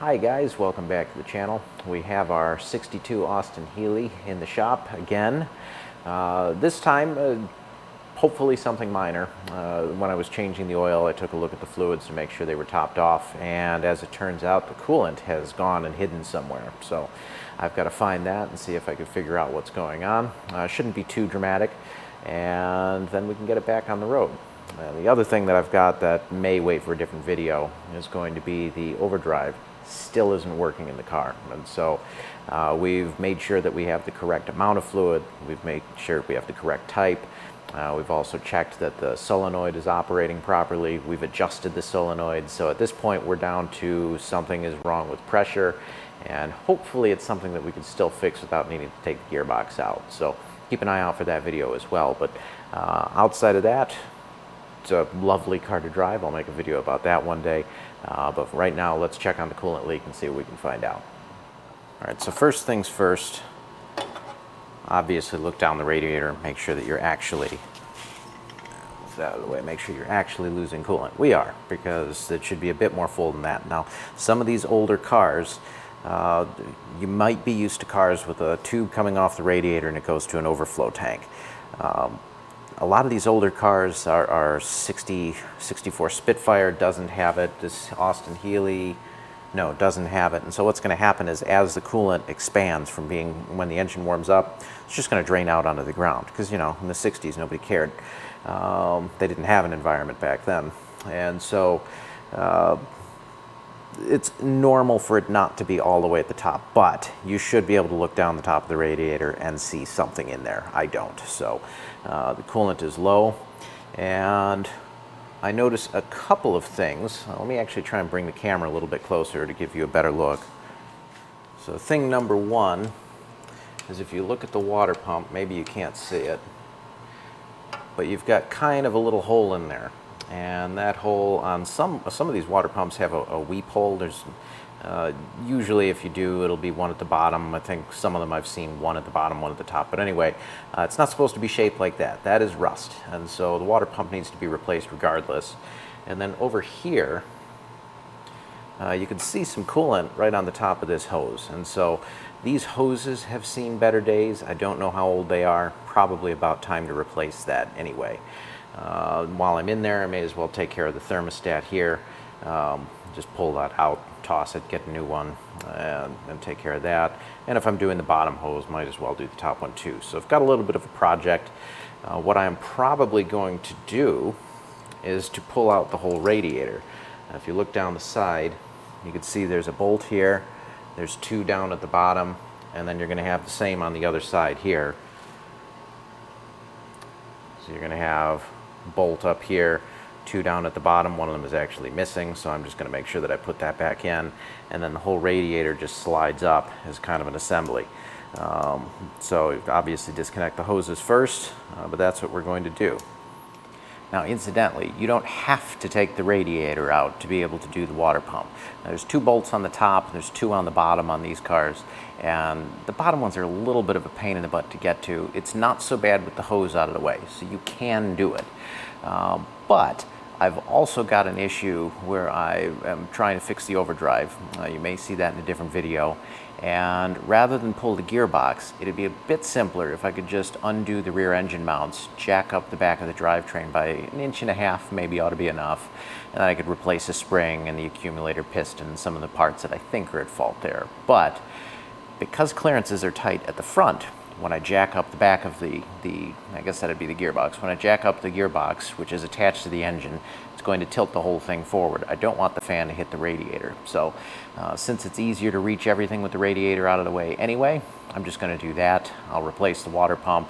Hi guys, welcome back to the channel. We have our 62 Austin Healey in the shop again. This time, hopefully something minor. When I was changing the oil, I took a look at the fluids to make sure they were topped off, and as it turns out, the coolant has gone and hidden somewhere. So I've got to find that and see if I can figure out what's going on. Shouldn't be too dramatic, and then we can get it back on the road. The other thing that I've got that may wait for a different video is going to be the overdrive. Still isn't working in the car, and so we've made sure that we have the correct amount of fluid. We've made sure we have the correct type. We've also checked that the solenoid is operating properly. We've adjusted the solenoid, so at this point we're down to something is wrong with pressure, and hopefully it's something that we can still fix without needing to take the gearbox out. So keep an eye out for that video as well. But outside of that, it's a lovely car to drive. I'll make a video about that one day. But right now, let's check on the coolant leak and see what we can find out. All right, so first things first, obviously look down the radiator and make sure that you're actually, move that out of the way, make sure you're actually losing coolant. We are, because it should be a bit more full than that. Now, some of these older cars, you might be used to cars with a tube coming off the radiator and it goes to an overflow tank. A lot of these older cars are 64 Spitfire doesn't have it. This Austin Healey, no, doesn't have it. And so what's going to happen is as the coolant expands from being, when the engine warms up, it's just going to drain out onto the ground. Because, you know, in the 60s, nobody cared. They didn't have an environment back then. And so it's normal for it not to be all the way at the top, but you should be able to look down the top of the radiator and see something in there. I don't. So the coolant is low, and I noticed a couple of things. Let me actually try and bring the camera a little bit closer to give you a better look. So thing number one is if you look at the water pump, maybe you can't see it, but you've got kind of a little hole in there. And that hole on some of these water pumps have a weep hole. There's usually, if you do, it'll be one at the bottom. I think some of them I've seen one at the bottom, one at the top. But anyway, it's not supposed to be shaped like that. That is rust, and so the water pump needs to be replaced regardless. And then over here, you can see some coolant right on the top of this hose. And so these hoses have seen better days. I don't know how old they are. Probably about time to replace that anyway. While I'm in there, I may as well take care of the thermostat here. Just pull that out, toss it, get a new one, and take care of that. And if I'm doing the bottom hose, might as well do the top one too. So I've got a little bit of a project. What I'm probably going to do is to pull out the whole radiator. Now, if you look down the side, you can see there's a bolt here, there's two down at the bottom, and then you're going to have the same on the other side here. So you're going to have bolt up here, two down at the bottom. One of them is actually missing, so I'm just going to make sure that I put that back in, and then the whole radiator just slides up as kind of an assembly. So obviously disconnect the hoses first, but that's what we're going to do. Now, incidentally, you don't have to take the radiator out to be able to do the water pump. Now, there's two bolts on the top, there's two on the bottom on these cars, and the bottom ones are a little bit of a pain in the butt to get to. It's not so bad with the hose out of the way, so you can do it. But I've also got an issue where I am trying to fix the overdrive. You may see that in a different video. And rather than pull the gearbox, it'd be a bit simpler if I could just undo the rear engine mounts, jack up the back of the drivetrain by 1.5 inches, maybe ought to be enough, and then I could replace the spring and the accumulator piston and some of the parts that I think are at fault there. But because clearances are tight at the front, when I jack up the back of the I guess that'd be the gearbox, when I jack up the gearbox, which is attached to the engine, it's going to tilt the whole thing forward. I don't want the fan to hit the radiator. So since it's easier to reach everything with the radiator out of the way anyway, I'm just going to do that. I'll replace the water pump.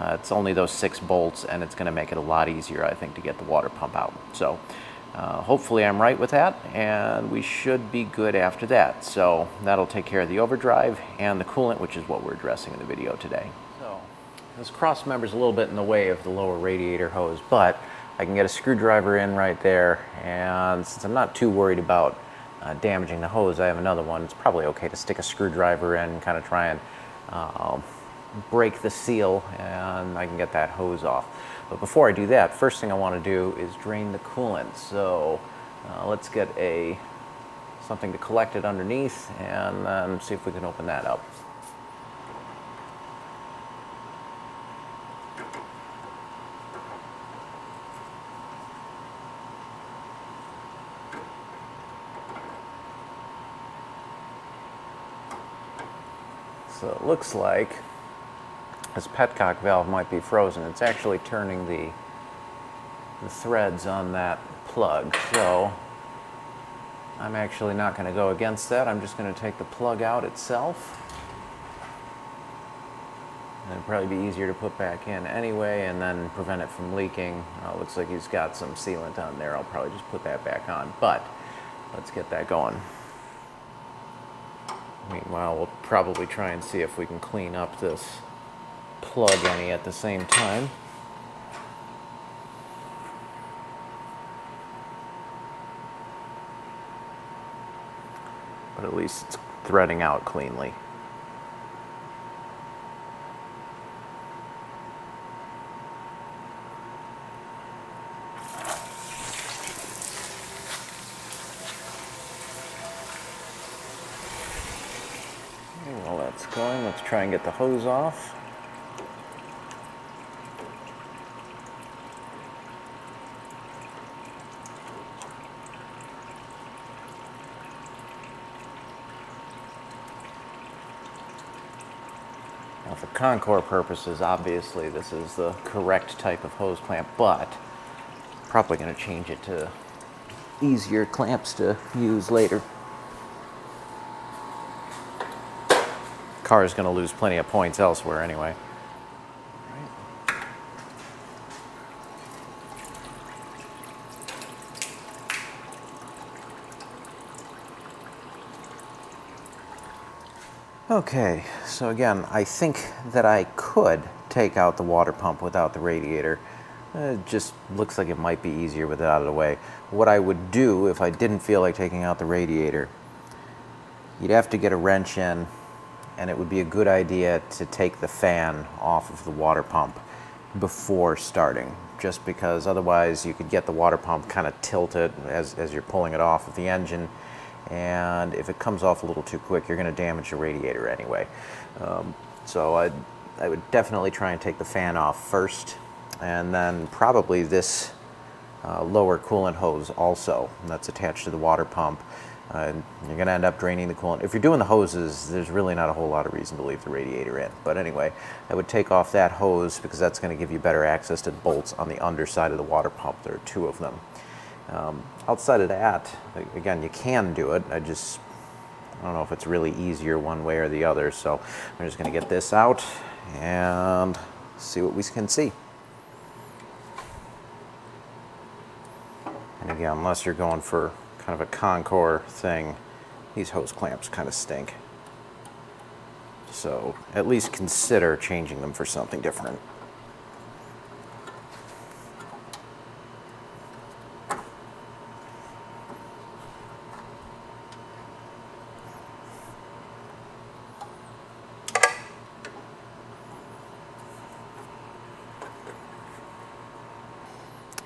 It's only those 6 bolts, and it's going to make it a lot easier, I think, to get the water pump out. So hopefully I'm right with that, and we should be good after that. So that'll take care of the overdrive and the coolant, which is what we're addressing in the video today. So this cross member's a little bit in the way of the lower radiator hose, but I can get a screwdriver in right there, and since I'm not too worried about damaging the hose, I have another one. It's probably okay to stick a screwdriver in and kind of try and break the seal, and I can get that hose off. But before I do that, first thing I want to do is drain the coolant. So let's get a something to collect it underneath, and then see if we can open that up. So it looks like this petcock valve might be frozen. It's actually turning the threads on that plug. So I'm actually not going to go against that. I'm just going to take the plug out itself. And it'd probably be easier to put back in anyway, and then prevent it from leaking. Looks like he's got some sealant on there. I'll probably just put that back on, but let's get that going. Meanwhile, we'll probably try and see if we can clean up this plug any at the same time. But at least it's threading out cleanly. While that's going, let's try and get the hose off. Now, for Concord purposes, obviously this is the correct type of hose clamp, but probably going to change it to easier clamps to use later. Car is going to lose plenty of points elsewhere anyway. Okay, so again, I think that I could take out the water pump without the radiator. It just looks like it might be easier with it out of the way. What I would do if I didn't feel like taking out the radiator, you'd have to get a wrench in, and it would be a good idea to take the fan off of the water pump before starting, just because otherwise you could get the water pump kind of tilted as you're pulling it off of the engine, and if it comes off a little too quick, you're going to damage the radiator anyway. So I would definitely try and take the fan off first, and then probably this lower coolant hose also, and that's attached to the water pump. You're going to end up draining the coolant. If you're doing the hoses, there's really not a whole lot of reason to leave the radiator in. But anyway, I would take off that hose because that's going to give you better access to the bolts on the underside of the water pump. There are two of them. Outside of that, again, you can do it. I don't know if it's really easier one way or the other. So I'm just going to get this out and see what we can see. And again, unless you're going for kind of a Concord thing, these hose clamps kind of stink. So at least consider changing them for something different.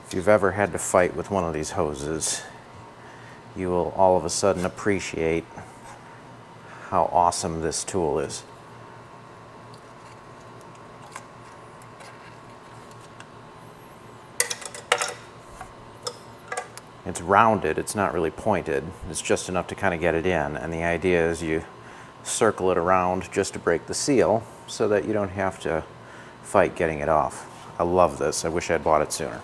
If you've ever had to fight with one of these hoses, you will all of a sudden appreciate how awesome this tool is. It's rounded, it's not really pointed, it's just enough to kind of get it in, and the idea is you circle it around just to break the seal so that you don't have to fight getting it off. I love this. I wish I'd bought it sooner.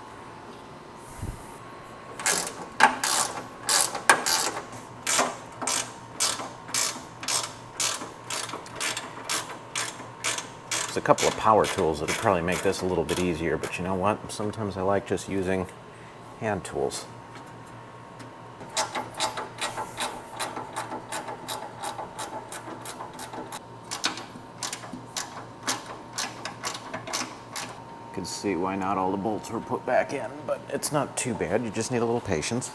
There's a couple of power tools that would probably make this a little bit easier, but you know what? Sometimes I like just using hand tools. You can see why not all the bolts were put back in, but it's not too bad. You just need a little patience.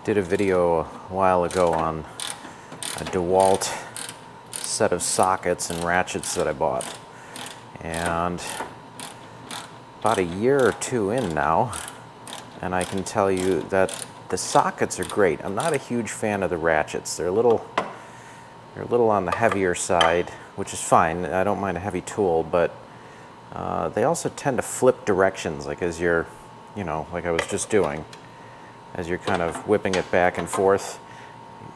Did a video a while ago on a DeWalt set of sockets and ratchets that I bought, and about a year or two in now, and I can tell you that The sockets are great. I'm not a huge fan of the ratchets. They're a little on the heavier side, which is fine. I don't mind a heavy tool, but they also tend to flip directions, like as you're, you know, like I was just doing. As you're kind of whipping it back and forth,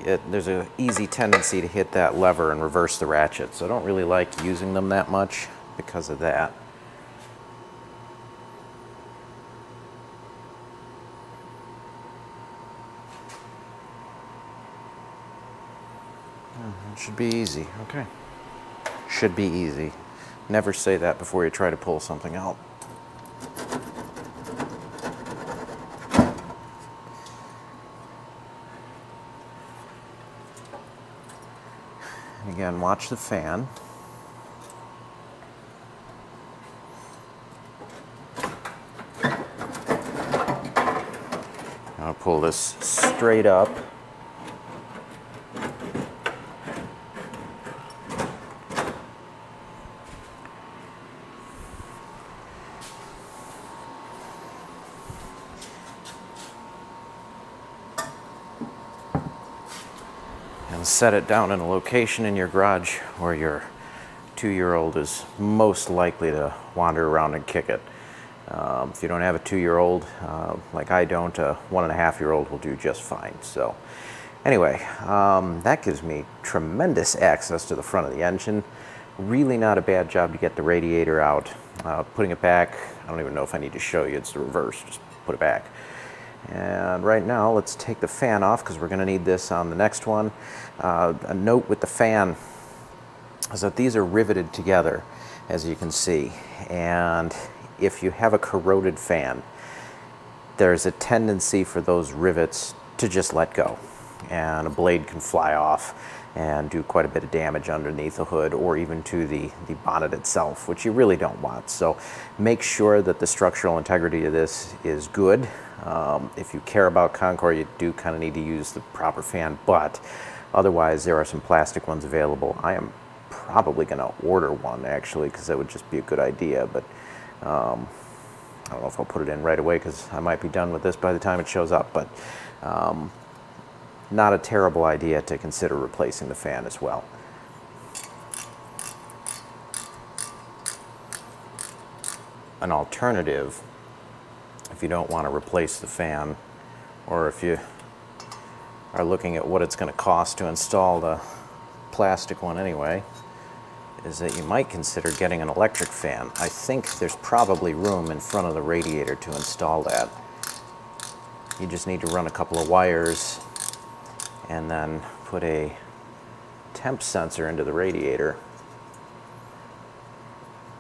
there's an easy tendency to hit that lever and reverse the ratchet. So I don't really like using them that much because of that. It should be easy. Okay. Should be easy. Never say that before you try to pull something out. Again, watch the fan. I'll pull this straight up. And set it down in a location in your garage where your 2-year-old is most likely to wander around and kick it. If you don't have a 2-year-old, like I don't, a 1.5-year-old will do just fine. So anyway, that gives me tremendous access to the front of the engine. Really not a bad job to get the radiator out. Putting it back, I don't even know if I need to show you, it's the reverse, just put it back. And right now, let's take the fan off because we're going to need this on the next one. A note with the fan is that these are riveted together, as you can see. And if you have a corroded fan, there's a tendency for those rivets to just let go. And a blade can fly off and do quite a bit of damage underneath the hood or even to the bonnet itself, which you really don't want. So make sure that the structural integrity of this is good. If you care about Concord, you do kind of need to use the proper fan, but otherwise there are some plastic ones available. I am probably going to order one actually because that would just be a good idea, but I don't know if I'll put it in right away because I might be done with this by the time it shows up, but not a terrible idea to consider replacing the fan as well. An alternative, if you don't want to replace the fan, or if you are looking at what it's going to cost to install the plastic one anyway, is that you might consider getting an electric fan. I think there's probably room in front of the radiator to install that. You just need to run a couple of wires and then put a temp sensor into the radiator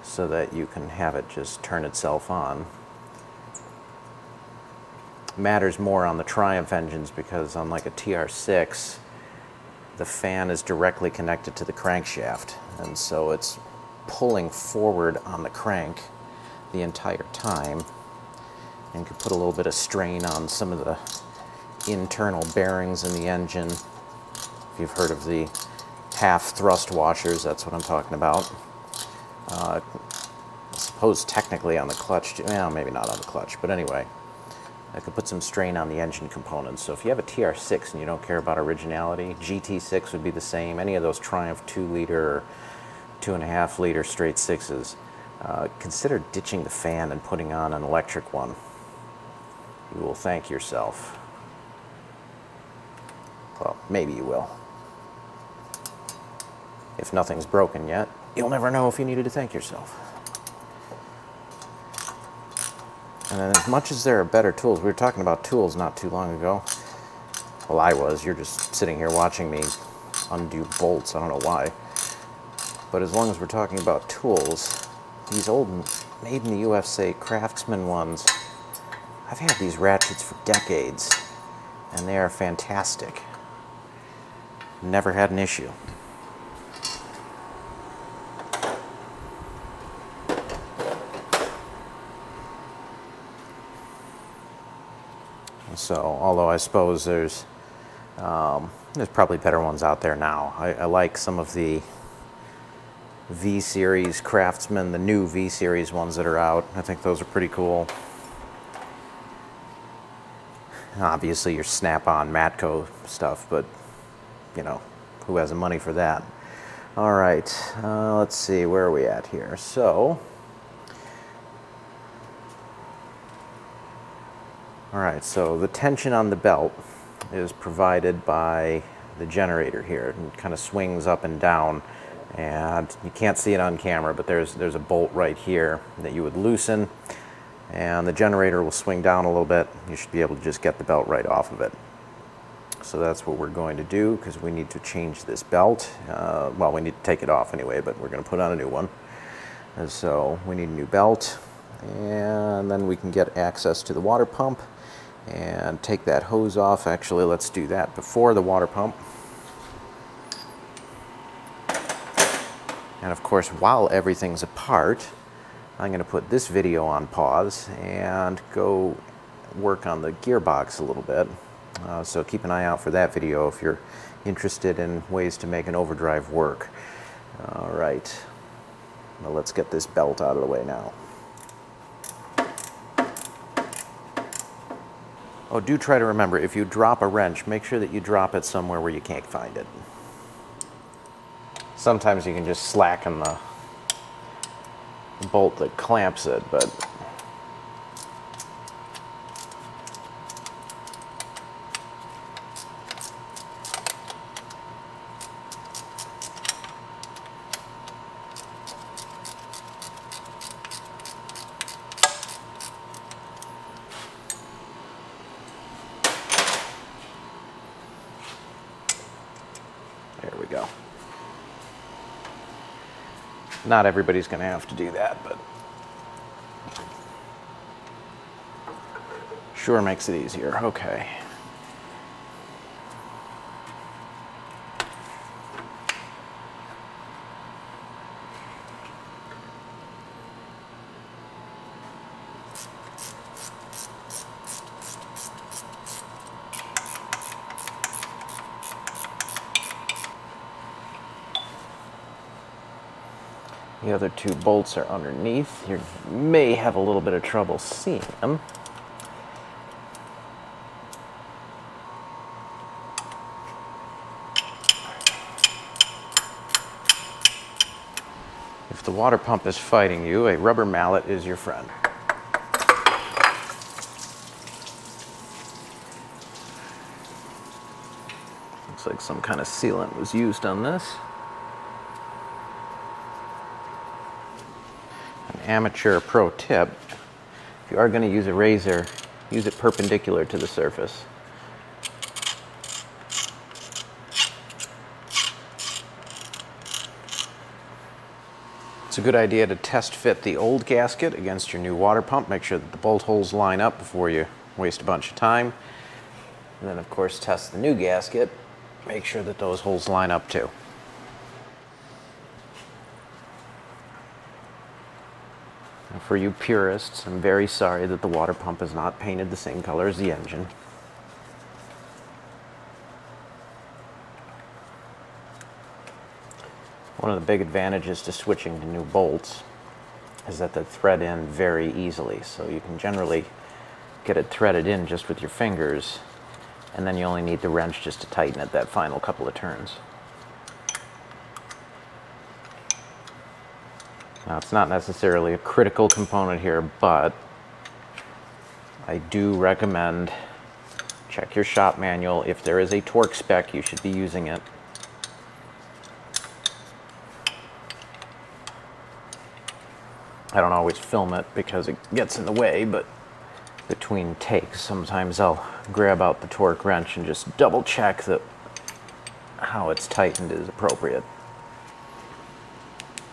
so that you can have it just turn itself on. Matters more on the Triumph engines because unlike a TR6, the fan is directly connected to the crankshaft, and so it's pulling forward on the crank the entire time and could put a little bit of strain on some of the internal bearings in the engine. If you've heard of the half thrust washers, that's what I'm talking about. I suppose technically on the clutch, well, maybe not on the clutch, but anyway, I could put some strain on the engine components. So if you have a TR6 and you don't care about originality, GT6 would be the same. Any of those Triumph 2-liter or 2.5-liter straight sixes, consider ditching the fan and putting on an electric one. You will thank yourself. Well, maybe you will. If nothing's broken yet, you'll never know if you needed to thank yourself. And then as much as there are better tools, we were talking about tools not too long ago. Well, I was. You're just sitting here watching me undo bolts. I don't know why. But as long as we're talking about tools, these old made in the USA Craftsman ones, I've had these ratchets for decades, and they are fantastic. Never had an issue. So, although I suppose there's probably better ones out there now. I like some of the V-Series Craftsman, the new V-Series ones that are out. I think those are pretty cool. Obviously your snap-on Matco stuff, but you know, who has the money for that? All right, let's see, where are we at here? So, all right, so the tension on the belt is provided by the generator here. It kind of swings up and down, and you can't see it on camera, but there's a bolt right here that you would loosen, and the generator will swing down a little bit. You should be able to just get the belt right off of it. So that's what we're going to do, because we need to change this belt. Well, we need to take it off anyway, but we're going to put on a new one. And so we need a new belt, and then we can get access to the water pump and take that hose off. Actually, let's do that before the water pump. And of course, while everything's apart, I'm going to put this video on pause and go work on the gearbox a little bit. So keep an eye out for that video if you're interested in ways to make an overdrive work. All right, well, let's get this belt out of the way now. Oh, do try to remember, if you drop a wrench, make sure that you drop it somewhere where you can't find it. Sometimes you can just slacken the bolt that clamps it, but there we go. Not everybody's going to have to do that, but sure makes it easier. Okay. The other two bolts are underneath. You may have a little bit of trouble seeing them. If the water pump is fighting you, a rubber mallet is your friend. Looks like some kind of sealant was used on this. Amateur pro tip, if you are going to use a razor, use it perpendicular to the surface. It's a good idea to test fit the old gasket against your new water pump. Make sure that the bolt holes line up before you waste a bunch of time. And then of course test the new gasket. Make sure that those holes line up too. For you purists, I'm very sorry that the water pump is not painted the same color as the engine. One of the big advantages to switching to new bolts is that they thread in very easily. So you can generally get it threaded in just with your fingers, and then you only need the wrench just to tighten it that final couple of turns. Now, it's not necessarily a critical component here, but I do recommend check your shop manual. If there is a torque spec, you should be using it. I don't always film it because it gets in the way, but between takes, sometimes I'll grab out the torque wrench and just double check that how it's tightened is appropriate.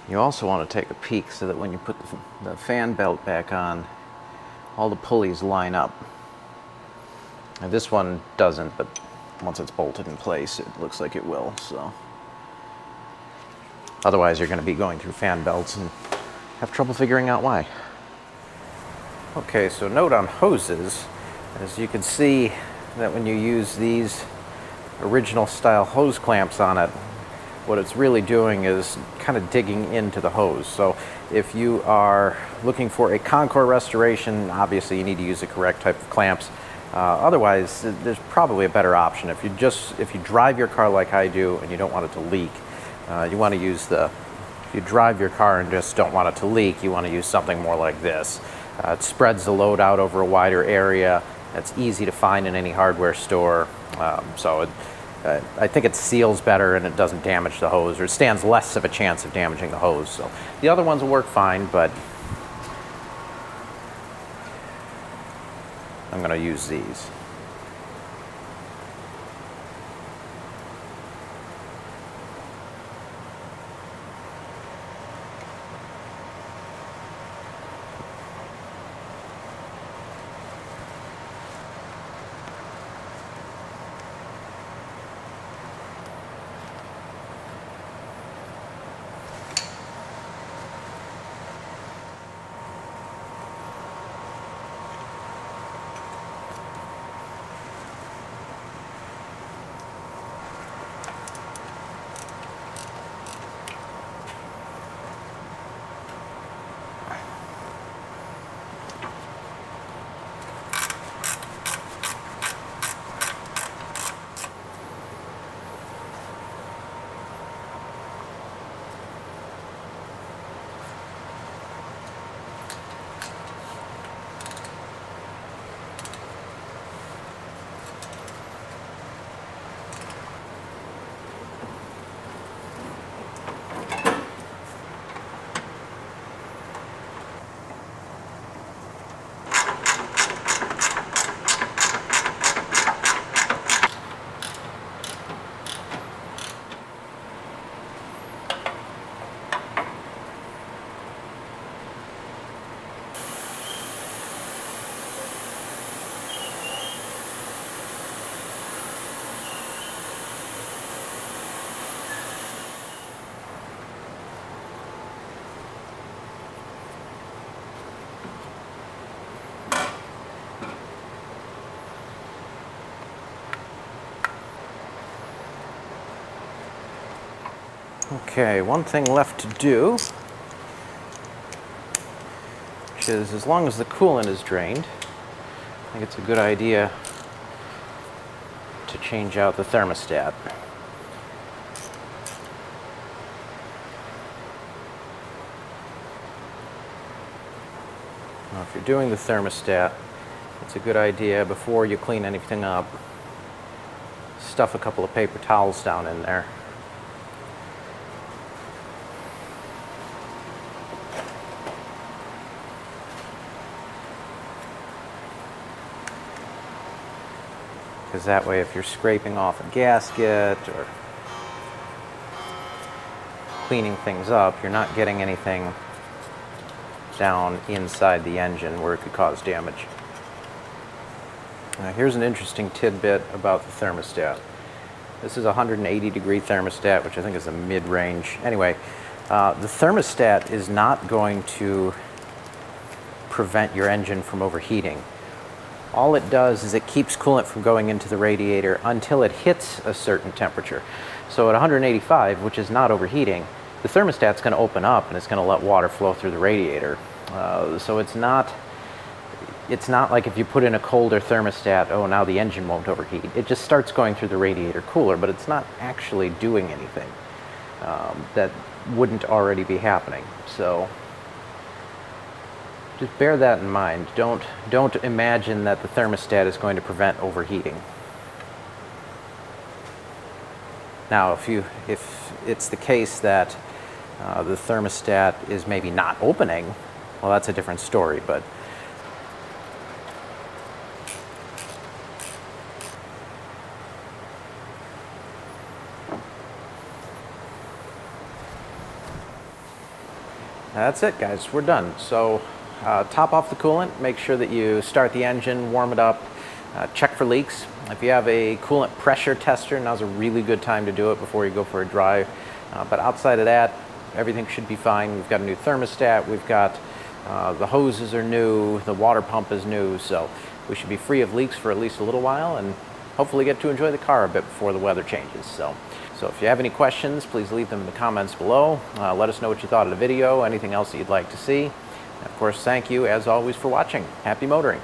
You also want to take a peek so that when you put the fan belt back on, all the pulleys line up. Now, this one doesn't, but once it's bolted in place, it looks like it will. So, otherwise, you're going to be going through fan belts and have trouble figuring out why. Okay, so note on hoses, as you can see that when you use these original style hose clamps on it, what it's really doing is kind of digging into the hose. So if you are looking for a Concord restoration, obviously you need to use the correct type of clamps. Otherwise, there's probably a better option. If you drive your car like I do and you don't want it to leak, you want to use if you drive your car and just don't want it to leak, you want to use something more like this. It spreads the load out over a wider area. It's easy to find in any hardware store. I think it seals better and it doesn't damage the hose, or it stands less of a chance of damaging the hose. So the other ones will work fine, but I'm going to use these. Okay, one thing left to do, which is, as long as the coolant is drained, I think it's a good idea to change out the thermostat. Now, if you're doing the thermostat, it's a good idea, before you clean anything up, stuff a couple of paper towels down in there. Because that way, if you're scraping off a gasket or cleaning things up, you're not getting anything down inside the engine where it could cause damage. Now, here's an interesting tidbit about the thermostat. This is a 180-degree thermostat, which I think is a mid-range. Anyway, the thermostat is not going to prevent your engine from overheating. All it does is it keeps coolant from going into the radiator until it hits a certain temperature. So at 185, which is not overheating, the thermostat's going to open up and it's going to let water flow through the radiator. So it's not like if you put in a colder thermostat, oh, now the engine won't overheat. It just starts going through the radiator cooler, but it's not actually doing anything that wouldn't already be happening. So just bear that in mind. Don't imagine that the thermostat is going to prevent overheating. Now, if it's the case that the thermostat is maybe not opening, well, that's a different story, but that's it, guys. We're done. So top off the coolant, make sure that you start the engine, warm it up, check for leaks. If you have a coolant pressure tester, now's a really good time to do it before you go for a drive. But outside of that, everything should be fine. We've got a new thermostat, we've got the hoses are new, the water pump is new, so we should be free of leaks for at least a little while and hopefully get to enjoy the car a bit before the weather changes. So if you have any questions, please leave them in the comments below. Let us know what you thought of the video, anything else that you'd like to see. And of course, thank you, as always, for watching. Happy motoring.